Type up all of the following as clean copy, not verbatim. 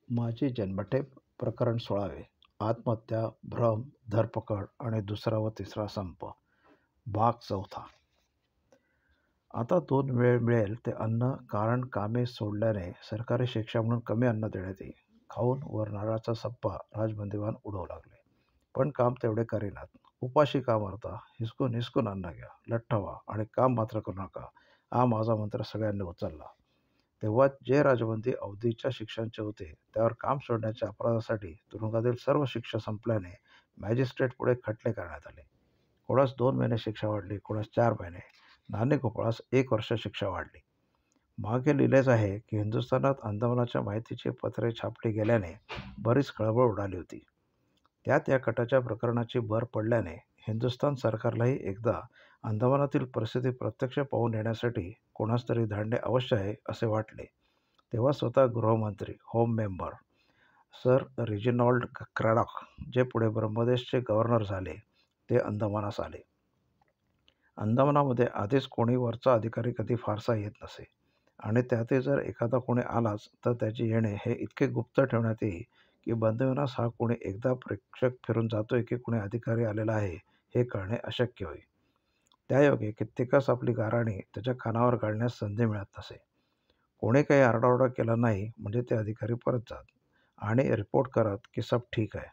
माझी जन्मठेप प्रकरण 16वे. आत्महत्या, भ्रम, धरपकड आणि दुसरा व तिसरा संप. भाग 4. आता 2 वेळ मिळेल ते अन्न, कारण कामे सोडल्याने सरकारी शिक्षा म्हणून कमी अन्न देण्यात येईल. खाऊन वर नारळाचा सप्पा राजबंदीवान उडवू लागले. पण काम तेवढे करीनात. उपाशी का मरता? हिसकून हिसकून अन्न घ्या, लठ्ठ व्हा आणि काम मात्र करू नका, हा माझा मंत्र सगळ्यांनी उचलला. तेव्हा जे राजबंदी अवधीच्या शिक्षांचे होते, त्यावर काम सोडण्याच्या अपराधासाठी तुरुंगातील सर्व शिक्षा संपल्याने मॅजिस्ट्रेट पुढे खटले करण्यात आले. कोणास 2 महिने शिक्षा वाढली, कोणास 4 महिने, नाणेगोपाळास 1 वर्ष शिक्षा वाढली. मागे लिहिलेच आहे की हिंदुस्थानात अंदमानाच्या माहितीची पत्रे छापली गेल्याने बरीच खळबळ उडाली होती. त्यात या कटाच्या प्रकरणाची भर पडल्याने हिंदुस्थान सरकारलाही एकदा अंदमानातील परिस्थिती प्रत्यक्ष पाहून येण्यासाठी कोणास तरी धाडणे अवश्य आहे असे वाटले. तेव्हा स्वतः गृहमंत्री, होम मेंबर सर रेजिनॉल्ड क्रॅडॉक, जे पुढे ब्रह्मदेशचे गव्हर्नर झाले, ते अंदमानास आले. अंदमानामध्ये आधीच कोणी वरचा अधिकारी कधी फारसा येत नसे आणि त्यातही जर एखादा कोणी आलाच तर त्याचे येणे हे इतके गुप्त ठेवण्यात येई की बंदविनास हा कोणी एकदा प्रेक्षक फिरून जातोय की कोणी अधिकारी आलेला आहे हे कळणे अशक्य होई. त्यायोगे कित्येकास आपली गाराणी त्याच्या कानावर घालण्यास संधी मिळत नसे. कोणी काही आरडाओरडा केला नाही म्हणजे ते अधिकारी परत जात आणि रिपोर्ट करत की सब ठीक आहे.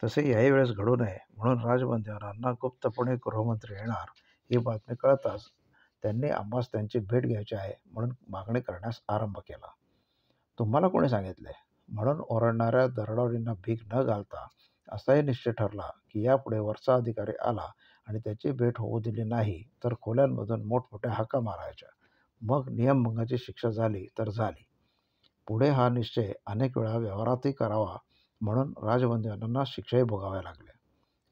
तसे याही वेळेस घडू नये म्हणून राजबंदीवानांना गुप्तपणे गृहमंत्री येणार ही बातमी कळताच त्यांनी आम्हास त्यांची भेट घ्यायची आहे म्हणून मागणी करण्यास आरंभ केला. तुम्हाला कोणी सांगितले म्हणून ओरडणाऱ्या दरोडेखोरांना भीक न घालता असाही निश्चय ठरला की यापुढे वरचा अधिकारी आला आणि त्याची भेट होऊ दिली नाही तर खोल्यांमधून मोठमोठ्या हाका मारायच्या. मग नियमभंगाची शिक्षा झाली तर झाली. पुढे हा निश्चय अनेक वेळा व्यवहारातही करावा म्हणून राजबंदीवानांना शिक्षाही भोगाव्या लागल्या.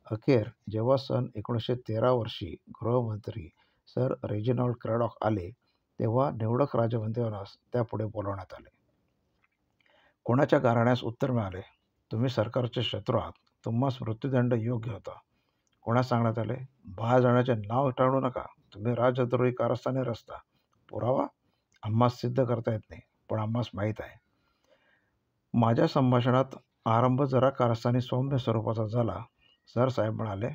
अखेर जेव्हा सन 1913 वर्षी गृहमंत्री सर रेजिनॉल्ड क्रॅडॉक आले तेव्हा निवडक राजबंदीवानास त्यापुढे बोलावण्यात आले. कोणाच्या गाऱ्हाण्यास उत्तर मिळाले, तुम्ही सरकारचे शत्रू आहात, तुम्हास मृत्यूदंड योग्य होता. कोणास सांगण्यात आले, बाहेर जाण्याचे नाव टाळू नका, तुम्ही राजद्रोही कारस्थानी रचता. पुरावा आम्हास सिद्ध करता येत नाही, पण आम्हास माहीत आहे. माझ्या संभाषणात आरंभ जरा कारस्थानी सौम्य स्वरूपाचा झाला. सर साहेब म्हणाले,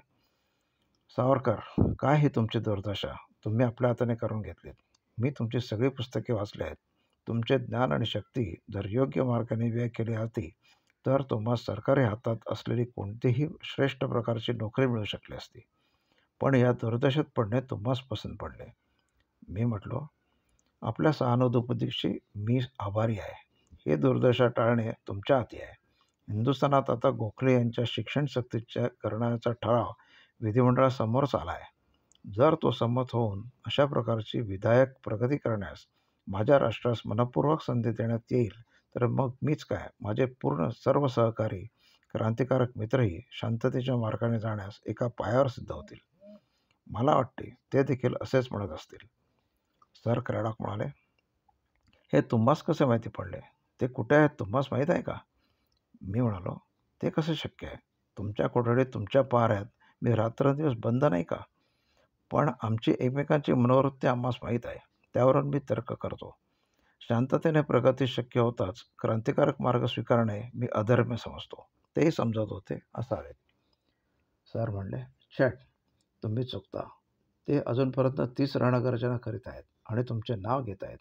सावरकर, काय ही तुमची दुर्दशा तुम्ही आपल्या हाताने करून घेतलीत. मी तुमची सगळी पुस्तके वाचली आहेत. तुमचे ज्ञान आणि शक्ती जर योग्य मार्गाने व्यय केली असती तर तुम्हाला सरकारी हातात असलेली कोणतीही श्रेष्ठ प्रकारची नोकरी मिळू शकली असती. पण या दुर्दशेत पडणे तुम्हास पसंत पडले. मी म्हटलो, आपल्या सहानुभूतीशी मी आभारी आहे. हे दुर्दशा टाळणे तुमच्या हाती आहे. हिंदुस्थानात आता गोखले यांच्या शिक्षण सक्तीच्या करण्याचा ठराव विधिमंडळासमोरच आला आहे. जर तो संमत होऊन अशा प्रकारची विधायक प्रगती करण्यास माझ्या राष्ट्रास मनपूर्वक संधी देण्यात येईल तर मग मीच काय, माझे पूर्ण सर्व सहकारी क्रांतिकारक मित्रही शांततेच्या मार्गाने जाण्यास एका पायावर सिद्ध होतील. मला वाटते ते देखील असेच म्हणत असतील. सर क्रॅडॉक म्हणाले, हे तुम्हास कसे माहिती पडले? ते कुठे आहेत तुम्हास माहीत आहे का? मी म्हणालो, ते कसे शक्य आहे? तुमच्या कोठडीत तुमच्या पाऱ्यात मी रात्रंदिवस बंद नाही का? पण आमची एकमेकांची मनोवृत्ती आम्हास माहीत आहे, त्यावरून मी तर्क करतो. शांततेने प्रगती शक्य होताच क्रांतिकारक मार्ग स्वीकारणे मी अधर्म्य समजतो. तेही समजत होते असावेत. सर म्हणले, छट, तुम्ही चुकता. ते अजूनपर्यंत 30 रणगर्जना करीत आहेत आणि तुमचे नाव घेत आहेत.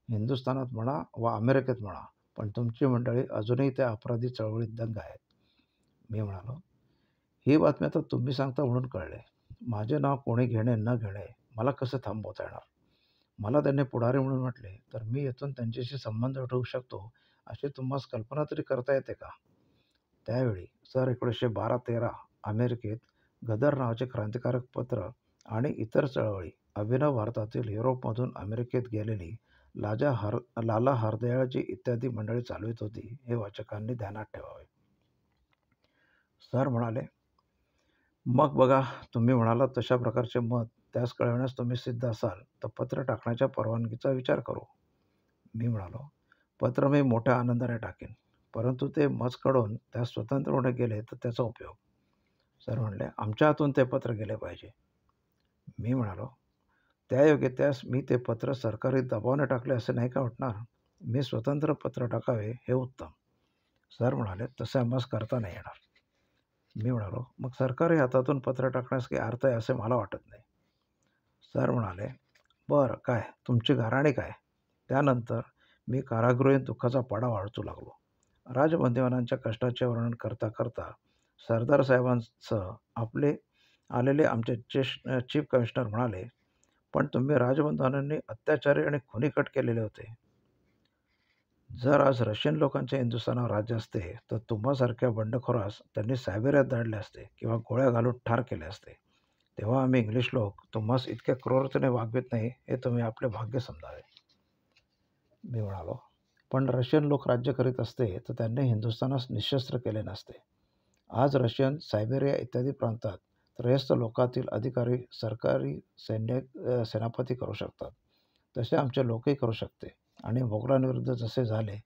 हिंदुस्थानात म्हणा वा अमेरिकेत म्हणा, पण तुमची मंडळी अजूनही त्या अपराधी चळवळीत दंग आहेत. मी म्हणालो, ही बातमी आता तुम्ही सांगता म्हणून कळले. माझे नाव कोणी घेणे न घेणे मला कसं थांबवता येणार? मला त्यांनी पुढारी म्हणून म्हटले तर मी येथून त्यांच्याशी संबंध ठेवू शकतो अशी तुम्हाला कल्पना तरी करता येते का? त्यावेळी सर 1912-13 अमेरिकेत गदर नावाचे क्रांतिकारक पत्र आणि इतर चळवळी अभिनव भारतातील युरोपमधून अमेरिकेत गेलेली लाला हरदयाळजी इत्यादी मंडळी चालवित होती हे वाचकांनी ध्यानात ठेवावे. सर म्हणाले, मग बघा, तुम्ही म्हणालात तशा प्रकारचे मत त्यास कळविण्यास तुम्ही सिद्ध असाल तर पत्र टाकण्याच्या परवानगीचा विचार करू. मी म्हणालो, पत्र मी मोठ्या आनंदाने टाकेन, परंतु ते मजकडून त्यास स्वतंत्रपणे गेले तर त्याचा उपयोग. सर म्हणले, आमच्या हातून ते पत्र गेले पाहिजे. मी म्हणालो, त्यायोगे त्यास मी ते पत्र सरकारी दबावाने टाकले असे नाही का वाटणार? मी स्वतंत्र पत्र टाकावे हे उत्तम. सर म्हणाले, तसे आम्हास करता नाही येणार. मी म्हणालो, मग सरकारी हातातून पत्र टाकण्यास काही अर्थ आहे असे मला वाटत नाही. सर म्हणाले, बरं काय तुमची घराणे काय? त्यानंतर मी कारागृहीत दुःखाचा पाडा वाढू लागलो. राजबंदीवानांच्या कष्टाचे वर्णन करता करता सरदार साहेबांसह आपले आलेले आमचे चीफ कमिशनर म्हणाले, पण तुम्ही राजबंदीवानांनी अत्याचारी आणि खुनी कट केलेले होते. जर आज रशियन लोकांच्या हिंदुस्थानावर राज्य असते तर तुम्हासारख्या बंडखोरास त्यांनी सायबेरियात धाडले असते किंवा गोळ्या घालून ठार केले असते. तेव्हा आम्ही इंग्लिश लोक तुम्हास इतक्या क्रूरतेने वागवित नाही हे तुम्ही आपले भाग्य समजावे. मी म्हणालो, पण रशियन लोक राज्य करीत असते तर त्यांनी हिंदुस्थानास निशस्त्र केले नसते. आज रशियन सायबेरिया इत्यादी प्रांतात त्रयस्थ लोकातील अधिकारी सरकारी सेनापती करू शकतात, तसे आमचे लोकही करू शकते. आणि मोगलांविरुद्ध जसे झाले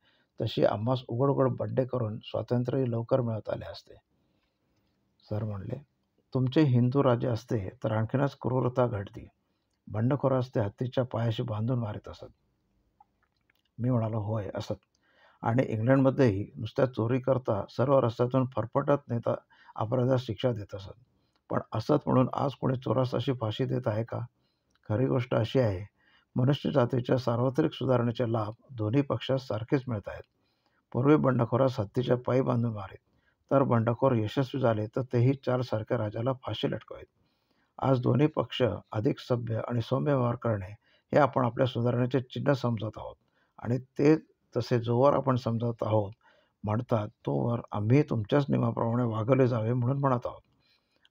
तशी आम्हास उघड उघड बड्डे करून स्वातंत्र्यही लवकर मिळत आले असते. सर म्हणले, तुमचे हिंदू राज्य असते तर आणखीनच क्रूरता घडती. बंडखोरास ते हत्तीच्या पायाशी बांधून मारित असत. मी म्हणालो, होय असत. आणि इंग्लंडमध्येही नुसत्या चोरी करता सर्व रस्त्यातून फरफटत नेता अपराधास शिक्षा देत असत. पण असत म्हणून आज कोणी चोरास अशी फाशी देत आहे का? खरी गोष्ट अशी आहे, मनुष्य जातीच्या सार्वत्रिक सुधारणेचे लाभ दोन्ही पक्षास सारखेच मिळत आहेत. पूर्वी बंडखोरास हत्तीच्या पायी बांधून मारीत, तर बंडखोर यशस्वी झाले तर तेही सारख्या राजाला फाशी लटकवीत. आज दोन्ही पक्ष अधिक सभ्य आणि सौम्य व्यवहार करणे हे आपण आपल्या सुधारणेचे चिन्ह समजत आहोत. आणि ते तसे जोवर आपण समजत आहोत म्हणतात तोवर आम्ही तुमच्याच नियमाप्रमाणे वागवले जावे म्हणून म्हणत आहोत.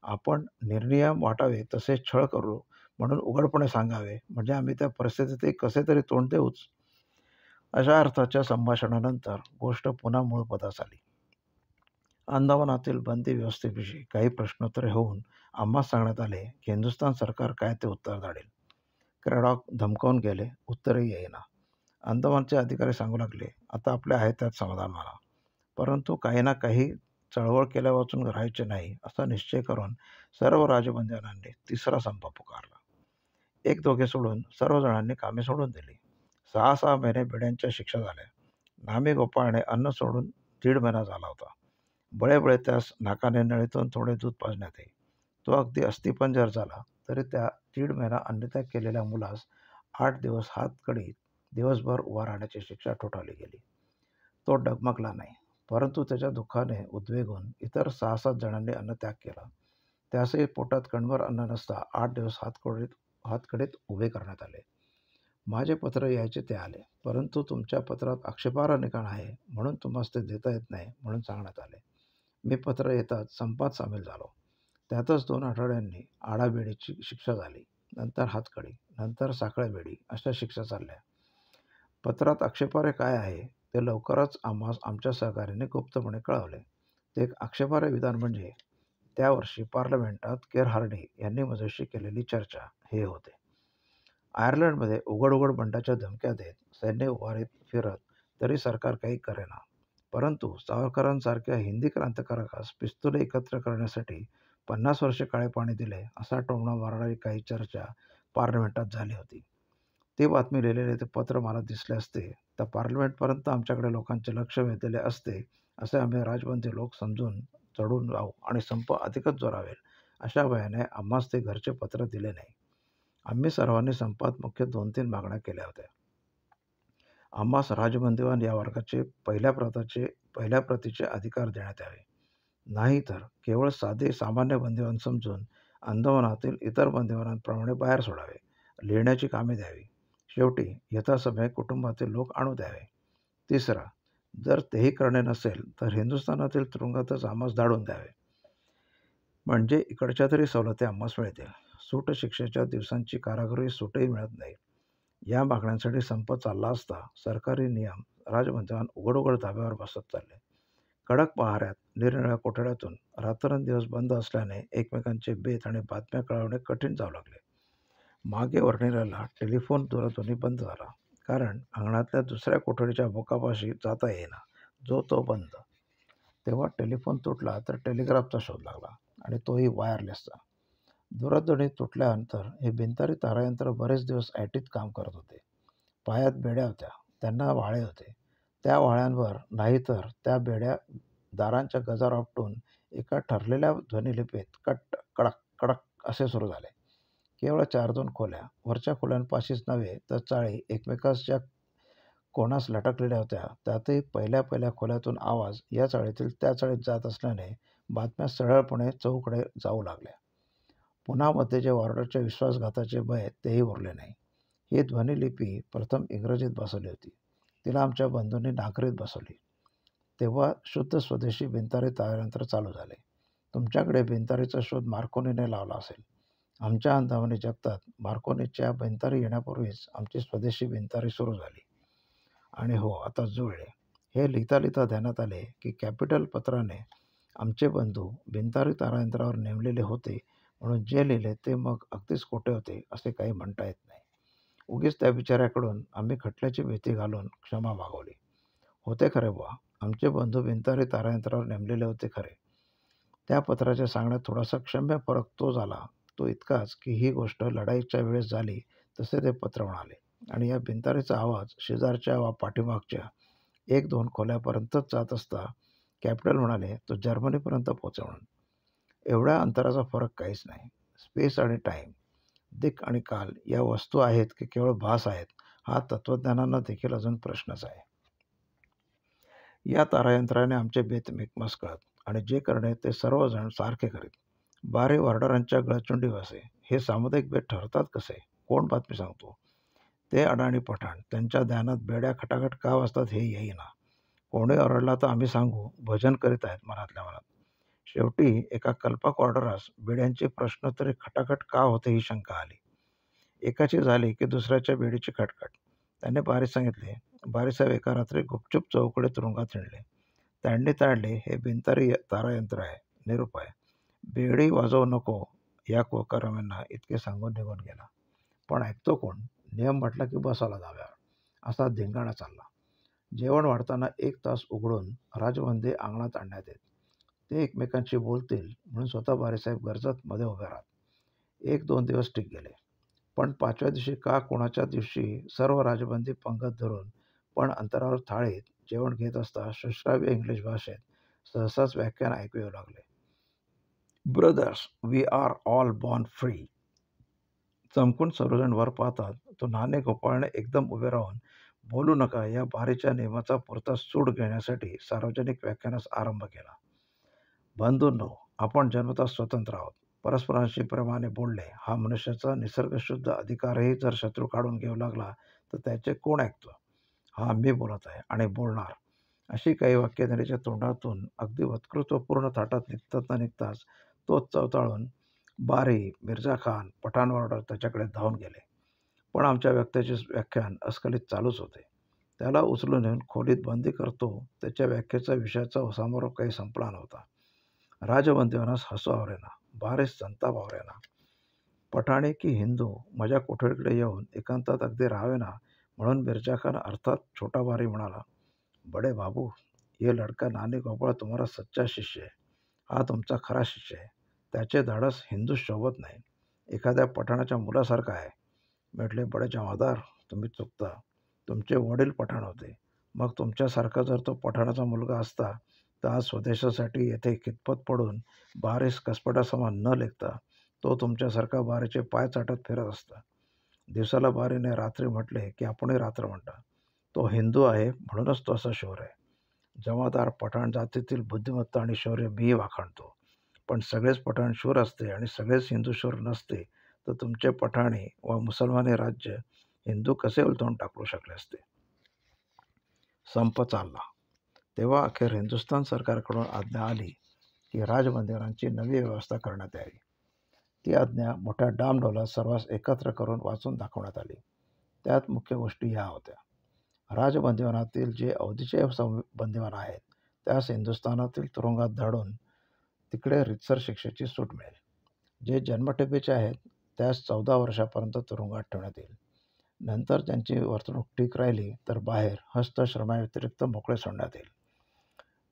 आपण निर्नियम वाटावे तसे छळ करू म्हणून उघडपणे सांगावे, म्हणजे आम्ही त्या परिस्थितीत कसे तरी तोंड देऊच. अशा अर्थाच्या संभाषणानंतर गोष्ट पुन्हा मूळ पदास आली. अंदमानातील बंदी व्यवस्थेविषयी काही प्रश्नोत्तरे होऊन आम्हास सांगण्यात आले की हिंदुस्थान सरकार काय ते उत्तर धाडेल. क्रॅडॉक धमकावून गेले, उत्तरही येईना. अंदमानचे अधिकारी सांगू लागले, आता आपले आहे त्यात समाधान माना, परंतु काही ना काही चळवळ केल्या वाचून राहायचे नाही असा निश्चय करून सर्व राजबंदीवानांनी तिसरा संप पुकारला. एक दोघे सोडून सर्वजणांनी कामे सोडून दिली. 6 महिने बेड्यांच्या शिक्षा झाल्या. नामी गोपाळने अन्न सोडून 1.5 महिना झाला होता. बळे त्यास नाकाने नळीतून थोडे दूध पाजण्यात येई. तो अगदी अस्थिपंजर झाला तरी त्या 1.5 महिना अन्नत्याग केलेल्या मुलास 8 दिवस हातकडीत दिवसभर उभा राहण्याची शिक्षा ठोठावली गेली. तो डगमगला नाही, परंतु त्याच्या दुःखाने उद्वेगून इतर 6-7 जणांनी अन्नत्याग केला. त्यासही पोटात कणभर अन्न नसता 8 दिवस हातकडीत उभे करण्यात आले. माझे पत्र यायचे ते आले, परंतु तुमच्या पत्रात आक्षेपार्ह निकाल आहे म्हणून तुम्हास ते देता येत नाही म्हणून सांगण्यात आले. मी पत्र येताच संपात सामील झालो. त्यातच 2 आठवड्यांनी आडाबेडीची शिक्षा झाली, नंतर हातकडी, नंतर साखळेबेडी अशा शिक्षा चालल्या. पत्रात आक्षेपार्ह काय आहे ते लवकरच आम्हास आमच्या सहकार्याने गुप्तपणे कळवले. ते एक आक्षेपार्ह विधान म्हणजे त्या वर्षी पार्लमेंटात केर हार्डी यांनी माझ्याशी केलेली चर्चा हे होते. आयर्लंडमध्ये उघड उघड बंडाच्या धमक्या देत सैन्य उभारीत फिरत तरी सरकार काही करेना, परंतु सावरकरांसारख्या हिंदी क्रांतिकारकास पिस्तुले एकत्र करण्यासाठी 50 वर्षे काळे पाणी दिले असा टोमणा मारणारी काही चर्चा पार्लमेंटात झाली होती. ती बातमी लिहिलेले ते पत्र मला दिसले असते तर पार्लमेंटपर्यंत आमच्याकडे लोकांचे लक्ष वेधलेले असते असे आम्ही राजबंदी लोक समजून चढून जाऊ आणि संप अधिकच जोरावेल अशा भयाने आम्हास ते घरचे पत्र दिले नाही. आम्ही सर्वांनी संपात मुख्य 2-3 मागण्या केल्या होत्या. आम्हास राजबंदीवान या वर्गाचे पहिल्या प्रतीचे अधिकार देण्यात यावे, नाही तर केवळ साधे सामान्य बंदीवान समजून अंदमानातील इतर बंदीवानांप्रमाणे बाहेर सोडावे, लिहिण्याची कामे द्यावी, शेवटी यथासमये कुटुंबातील लोक आणू द्यावे. तिसरा, जर तेही करणे नसेल तर हिंदुस्थानातील तुरुंगातच आम्हास धाडून द्यावे, म्हणजे इकडच्या तरी सवलती आम्हास मिळतील. सूट शिक्षेच्या दिवसांची कारागृही सूटही मिळत नाही. या मागण्यांसाठी संप चालला असता सरकारी नियम राजबंदीवान उघड उघड धाब्यावर बसत चालले. कडक पहाऱ्यात निरनिळ्या कोठड्यातून रात्रंदिवस बंद असल्याने एकमेकांचे बेत आणि बातम्या कळवणे कठीण जाऊ लागले. मागे वर्णिलेला टेलिफोन दूरध्वनी बंद झाला, कारण अंगणातल्या दुसऱ्या कोठडीच्या भोकापाशी जाता येईना, जो तो बंद. तेव्हा टेलिफोन तुटला तर टेलिग्राफचा शोध लागला, आणि तोही वायरलेसचा. दूरध्वनी तुटल्यानंतर हे बिनतारी तारायंत्र बरेच दिवस ऐटीत काम करत होते. पायात बेड्या होत्या, त्यांना वाळे होते. त्या वाळ्यांवर नाहीतर त्या बेड्या दारांच्या गजार आपटून एका ठरलेल्या ध्वनिलिपीत कट कडक कडक असे सुरू झाले. केवळ 4-2 खोल्या. वरच्या खोल्यांपाशीच नव्हे तर चाळी एकमेकांच्या कोणास लटकलेल्या होत्या. त्यातही पहिल्या पहिल्या खोल्यातून आवाज या चाळीतील त्या चाळीत जात असल्याने बातम्या सरळपणे चहूकडे जाऊ लागल्या. पुन्हा मध्ये जे वॉर्डरच्या विश्वासघाताचे भय तेही उरले नाही. ही ध्वनिलिपी प्रथम इंग्रजीत बसवली होती. तिला आमच्या बंधूंनी नागरीत बसवली. तेव्हा शुद्ध स्वदेशी बिनतारी तारयंत्र चालू झाले. तुमच्याकडे बिनतारीचा शोध मार्कोनीने लावला असेल. आमच्या अंदामाने जगतात मार्कोनीच्या बिनतारी येण्यापूर्वीच आमची स्वदेशी बिनतारी सुरू झाली. आणि हो, आता जुळले. हे लिहिता लिहिता ध्यानात आले की कॅपिटल पत्राने आमचे बंधू बिनतारी तारायंत्रावर नेमलेले होते म्हणून जे लिहिले ते मग अगदीच खोटे होते असे काही म्हणता येत नाही. उगीच त्या बिचाऱ्याकडून आम्ही खटल्याची भीती घालून क्षमा मागवली. होते खरे बुवा, आमचे बंधू बिनतारी तारायंत्रावर नेमलेले होते खरे. त्या पत्राच्या सांगण्यात थोडासा क्षम्य फरक तो झाला. तो इतकाच की ही गोष्ट लढाईच्या वेळेस झाली तसे ते पत्र म्हणाले आणि या बिनतारीचा आवाज शेजारच्या वा पाठीमागच्या 1-2 खोल्यापर्यंतच जात असता कॅपिटल म्हणाले तो जर्मनीपर्यंत पोहोचे म्हणून. एवढ्या अंतराचा फरक काहीच नाही. स्पेस आणि टाईम, दिक आणि काल या वस्तू आहेत की केवळ भास आहेत हा तत्त्वज्ञानांना देखील अजून प्रश्नच आहे. या तारायंत्राने आमचे बेत मिकमस कळत आणि जे करणे ते सर्वजण सारखे करीत. बारे वॉर्डरांच्या गळचुंडी बसे. हे सामुदायिक बेत ठरतात कसे? कोण बातमी सांगतो? ते अडाणी पठाण. त्यांच्या ध्यानात बेड्या खटाखट का वाजतात हे येईना. कोणी ओरडला तर आम्ही सांगू भजन करीत आहेत मनातल्या मनात. शेवटी एका कल्पक ऑर्डरास बेड्यांचे प्रश्न तरी खटाखट का होते ही शंका आली. एकाची झाली की दुसऱ्याच्या बेडीची खटखट. त्याने बारीस सांगितले, बारीसाहेब एका रात्री गुपचूप चौकडे तुरुंगात हिंडले. त्यांनी ताडले हे बिनतारी तारायंत्र आहे, निरूप आहे. बेडी वाजवू नको या कोकारामांना इतके सांगून निघून गेला. पण ऐकतो कोण? नियम म्हटला की बसायला धाब्यावर असा धिंगाणा चालला. जेवण वाढताना 1 तास उघडून राजबंदी अंगणात आणण्यात येत. ते एकमेकांशी बोलतील म्हणून स्वतः बारीसाहेब गरजत मध्ये उभे राहत. 1-2 दिवस ठीक गेले. पण 5व्या दिवशी का कोणाच्या दिवशी सर्व राजबंदी पंगत धरून पण अंतरावर थाळीत जेवण घेत असता सुश्राव्य इंग्लिश भाषेत सहसाच व्याख्यान ऐकू येऊ लागले. Brothers, we are all born free. चमकून सर्वजण वर पाहतात तो नाणे गोपाळने एकदम उभे राहून बोलू नका या बारीच्या नियमाचा पुरता सूड घेण्यासाठी सार्वजनिक व्याख्यानास आरंभ केला. बंधूंनो, आपण जन्मतः स्वतंत्र आहोत. परस्परांशी प्रेमाने बोलणे हा मनुष्याचा निसर्गशुद्ध अधिकारही जर शत्रू काढून घेऊ लागला तर त्याचे कोण ऐकतो? हा मी बोलत आहे आणि बोलणार. अशी काही वाक्य त्याच्या तोंडातून अगदी वक्तृत्वपूर्ण थाटात निघताच तोच चवताळून बारी, मिर्झा खान, पठाण वॉर्डर त्याच्याकडे धावून गेले. पण आमच्या व्यक्तीचे व्याख्यान अस्खलित चालूच होते. त्याला उचलून येऊन खोलीत बंदी करतो त्याच्या व्याख्येचा विषयाचा समारोप काही संपला नव्हता. राजबंदीवानास हसू आवरेना, बारीस संताप आवरेना. पठाणी की हिंदू माझ्या कोठडीकडे येऊन एकांतात अगदी राहावेना म्हणून मिर्झा खान अर्थात छोटा बारी म्हणाला, बडे बाबू, ये लडका नानी गोपाळ तुम्हारा सच्चा शिष्य है. हा तुमचा खरा शिष्य आहे. त्याचे धाडस हिंदू शोभत नाही. एखाद्या पठाणाच्या मुलासारखा आहे. म्हटले, बडे जमादार, तुम्ही चुकता. तुमचे वडील पठाण होते. मग तुमच्यासारखा जर तो पठाणाचा मुलगा असता तर आज स्वदेशासाठी येथे खितपत पडून बारीस कसपटासमान न लेखता तो तुमच्यासारखा बारीचे पाय चाटत फिरत असता. दिवसाला बारीने रात्री म्हटले की आपणही रात्र म्हणता. तो हिंदू आहे म्हणूनच तो असा शौर्य आहे. जमादार पठाण जातीतील बुद्धिमत्ता आणि शौर्य मीही वाखाणतो. पण सगळेच पठाण शूर असते आणि सगळेच हिंदू शूर नसते तर तुमचे पठाणी व मुसलमानी राज्य हिंदू कसे उलटवून टाकू शकले असते. संप चालला. तेव्हा अखेर हिंदुस्थान सरकारकडून आज्ञा आली की राजबंदीवानांची नवी व्यवस्था करण्यात यावी. ती आज्ञा मोठ्या डामडौलात सर्वांस एकत्र करून वाचून दाखवण्यात आली. त्यात मुख्य गोष्टी ह्या होत्या. राजबंदीवानातील जे अवधीचे बंदीवान आहेत त्यास हिंदुस्थानातील तुरुंगात धाडून तिकडे रितसर शिक्षेची सूट मिळेल. जे जन्मठेपेचे आहेत त्यास 14 वर्षापर्यंत तुरुंगात ठेवण्यात येईल. नंतर त्यांची वर्तणूक ठीक राहिली तर बाहेर हस्तश्रमाव्यतिरिक्त मोकळे सोडण्यात येईल.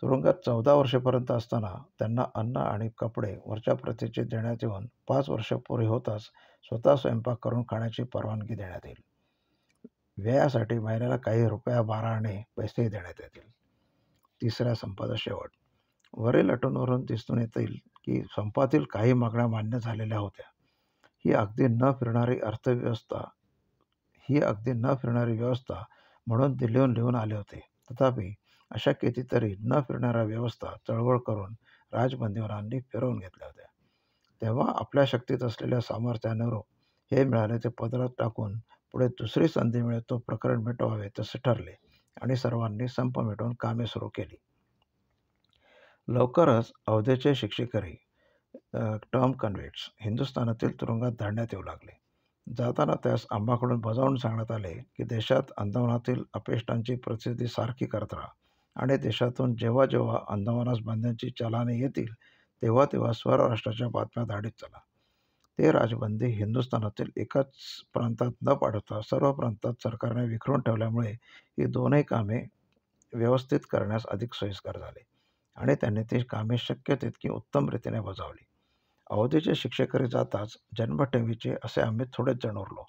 तुरुंगात 14 वर्षेपर्यंत असताना त्यांना अन्न आणि कपडे वरच्या प्रतीचे देण्यात येऊन 5 वर्ष पुरे होताच स्वतः स्वयंपाक करून खाण्याची परवानगी देण्यात येईल. व्ययासाठी महिन्याला काही रुपया 12 आणे पैसेही देण्यात येतील. तिसऱ्या संपाचा शेवट. वरील अटींवरून दिसून येतील की संपातील काही मागण्या मान्य झालेल्या होत्या. ही अगदी न फिरणारी व्यवस्था म्हणून दिल्लीहून लिहून आले होते. तथापि अशा कितीतरी न फिरणाऱ्या व्यवस्था चळवळ करून राजबंदीवानांनी फिरवून घेतल्या होत्या. तेव्हा आपल्या शक्तीत असलेल्या सामर्थ्यानुरूप हे मिळाले ते पदरात टाकून पुढे दुसरी संधी मिळेल तो प्रकरण मिटवावे तसे ठरले आणि सर्वांनी संप मिटवून कामे सुरू केली. लवकरच अवधेचे शिक्षकही टर्म कन्व्हिक्ट्स हिंदुस्थानातील तुरुंगात धाडण्यात येऊ लागले. जाताना त्यास आंबाकडून बजावून सांगण्यात आले की देशात अंदमानातील अपेष्टांची प्रसिद्धी सारखी करत राहा आणि देशातून जेव्हा जेव्हा अंदमानास बंद्यांची चलाने येतील तेव्हा तेव्हा स्वराष्ट्राच्या बातम्या धाडीत चला. ते राजबंदी हिंदुस्थानातील एकाच प्रांतात न पाठवता सर्व प्रांतात सरकारने विखरून ठेवल्यामुळे ही दोनही कामे व्यवस्थित करण्यास अधिक सोयीस्कर झाले आणि त्यांनी ती कामे शक्य तितकी उत्तम रीतीने बजावली. अवधीचे शिक्षकरी जाताच जन्मठेवीचे असे आम्ही थोडेच जण उरलो.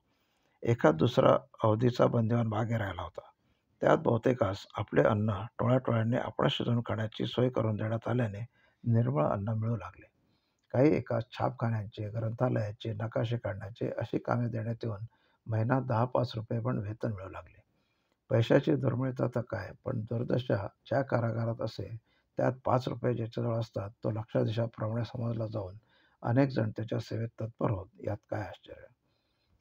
एखाद दुसरा अवधीचा बंदिवान मागे राहिला होता. त्यात बहुतेकास आपले अन्न टोळ्याटोळ्यांनी आपण शिजवून खाण्याची सोय करून देण्यात आल्याने निर्मळ अन्न मिळू लागले. काही एका छापखान्यांचे, ग्रंथालयाचे नकाशे काढण्याचे अशी कामे देण्यात येऊन महिना 10-5 रुपये पण वेतन मिळू लागले. पैशाची दुर्मिळता तर काय, पण दुर्दशा ज्या कारागारात असे त्यात 5 रुपये ज्याच्याजवळ असतात तो लक्षाधीशाप्रमाणे समजला जाऊन अनेक जण त्याच्या सेवेत तत्पर होत. यात काय आश्चर्य.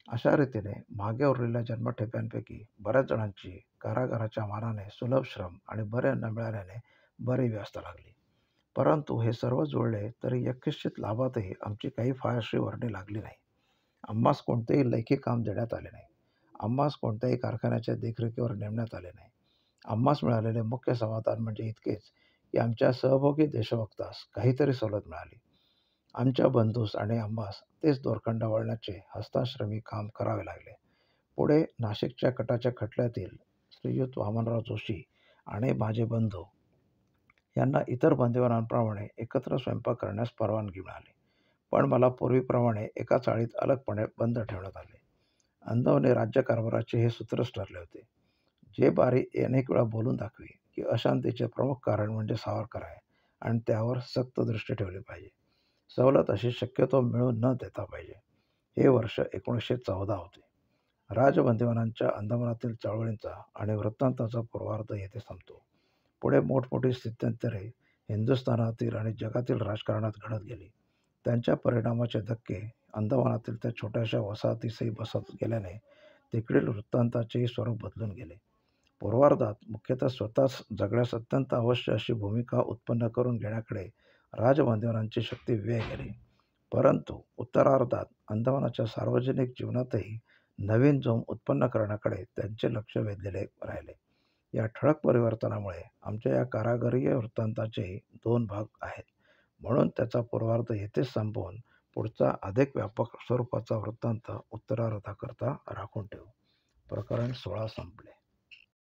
अशा रीतीने मागे उरलेल्या जन्मठेप्यांपैकी बऱ्याच जणांची कारागाराच्या मानाने सुलभ श्रम आणि बरे अन्न मिळाल्याने बरी व्यवस्था लागली. परंतु हे सर्व जुळले तरी यत्किंचित लाभातही आमची काही फारशी वर्णी लागली नाही. आम्हास कोणतेही लेखी काम देण्यात आले नाही. आम्हास कोणत्याही कारखान्याच्या देखरेखीवर नेमण्यात आले नाही. आम्हास मिळालेले मुख्य समाधान म्हणजे इतकेच की आमच्या सहभोगी देशभक्तास काहीतरी सवलत मिळाली. आमच्या बंधूस आणि आम्हास तेच दोरखंड वळण्याचे हस्ताश्रमी काम करावे लागले. पुढे नाशिकच्या कटाच्या खटल्यातील श्रीयुत वामनराव जोशी आणि माझे बंधू यांना इतर बंदिवानांप्रमाणे एकत्र स्वयंपाक करण्यास परवानगी मिळाली. पण मला पूर्वीप्रमाणे एका चाळीत अलगपणे बंद ठेवण्यात आले. अंदवणे राज्यकारभाराचे हे सूत्रच ठरले होते. जे बारी अनेक वेळा बोलून दाखवी की अशांतीचे प्रमुख कारण म्हणजे सावरकर आहे आणि त्यावर सक्त दृष्टी ठेवली पाहिजे. सवलत अशी शक्यतो मिळून न देता पाहिजे. हे वर्ष 1914 होते. राजबंदिवानांच्या अंदमानातील चळवळींचा आणि वृत्तांताचा पूर्वार्ध येथे संपतो. पुढे मोठमोठी स्थित्यंतरे हिंदुस्थानातील आणि जगातील राजकारणात घडत गेली. त्यांच्या परिणामाचे धक्के अंदमानातील त्या छोट्याशा वसाहतीसही बसत गेल्याने तिकडील वृत्तांताचेही स्वरूप बदलून गेले. पूर्वार्धात मुख्यतः स्वतःच जगण्यास अत्यंत अवश्य अशी भूमिका उत्पन्न करून घेण्याकडे राजबंदिवानांची शक्ती व्यय गेली. परंतु उत्तरार्धात अंदमानाच्या सार्वजनिक जीवनातही नवीन जोम उत्पन्न करण्याकडे त्यांचे लक्ष वेधलेले राहिले. या ठळक परिवर्तनामुळे आमच्या या कारागिरीय वृत्तांताचेही 2 भाग आहेत. म्हणून त्याचा पूर्वार्ध येथेच संपवून पुढचा अधिक व्यापक स्वरूपाचा वृत्तांत उत्तरार्धाकरता राखून ठेवू. प्रकरण 16 संपले.